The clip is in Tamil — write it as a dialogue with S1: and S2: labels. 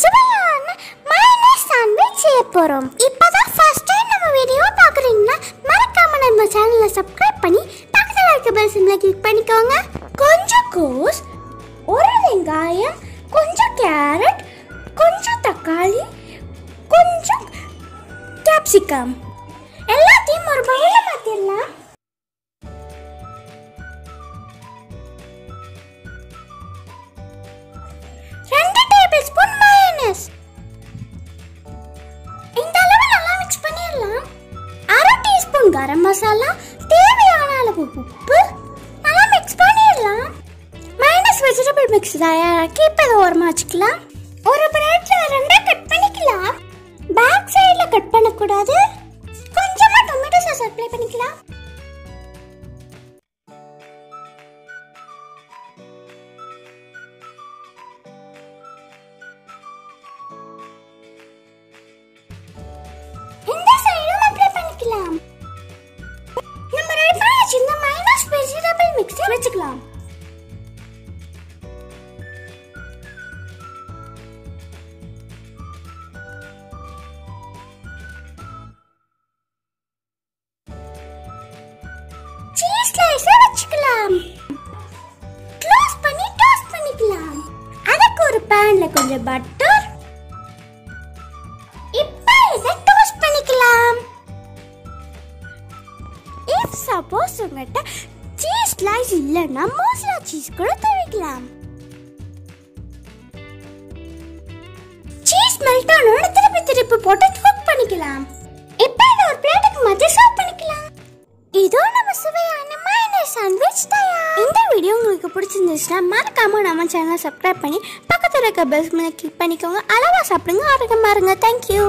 S1: சுவையான மயோனைஸ் சாண்ட்விச் செய்ய போறோம். இப்பதான் ஃபர்ஸ்ட் டைம் நம்ம வீடியோ பார்க்கறீங்கன்னா மறக்காம நம்ம சேனலை சப்ஸ்கிரைப் பண்ணி பக்கத்துல இருக்க பெல் சிம்பலை கிளிக் பண்ணிக்கோங்க. கொஞ்சம் கோஸ், ஒரு வெங்காயம், கொஞ்சம் கேரட், கொஞ்சம் தக்காளி, கொஞ்சம் கேப்சிகம் எல்லாத்தையும் ஒரு பவுல்ல மாத்திரலாம். ஸ்பூன் மயோனைஸ் இந்த அளவு நல்லா மிக்ஸ் பண்ணிடலாம். 1/2 டீஸ்பூன் கரம் மசாலா, தேவையான அளவு உப்பு நல்லா மிக்ஸ் பண்ணிடலாம். மயோனைஸ் வெஜிடபிள் மிக்ஸ் தயாராக்கி இப்போ இதை ஓரமாக வச்சுக்கலாம். ஒரு பிரெட்ல 2 கட் பண்ணிக்கலாம். பேக் சைடுல கட் பண்ணக்கூடாது. கொஞ்சமா டொமேட்டோ சாஸ் அப்ளை பண்ணிக்கலாம். நம்ம ரெடி பண்ணி வச்சிருந்த மயோனைஸ் வெஜிடபிள் மிக்ஸ் வச்சுக்கலாம். சீஸ் ஸ்லைஸ் வச்சுக்கலாம். க்ளோஸ் பண்ணி டோஸ்ட் பண்ணிக்கலாம். அதுக்கு ஒரு panல கொஞ்சம் பட்டர், இப்போ இதை டோஸ்ட் பண்ணிக்கலாம். If suppose உங்கள்கிட்ட சீஸ் ஸ்லைஸ் இல்லைன்னா மோசரா சீஸ் கூட தவிக்கலாம். சீஸ் மெல்ட் ஆனோட திருப்பி போட்டு குக் பண்ணிக்கலாம். இப்போ இதை ஒரு பிளேட்டுக்கு மாற்றி சர்வ் பண்ணிக்கலாம். இதோ நம்ம சுவையான மயோனைஸ் சாண்ட்விச் தயார். இந்த வீடியோ உங்களுக்கு பிடிச்சிருந்துச்சுன்னா மறக்காம நம்ம சேனலை சப்ஸ்கிரைப் பண்ணி பக்கத்தில் இருக்க பெல் சிம்பலை கிளிக் பண்ணிக்கோங்க. அளவா சாப்பிடுங்க, ஆரோக்கியமா இருங்க. தேங்க்யூ.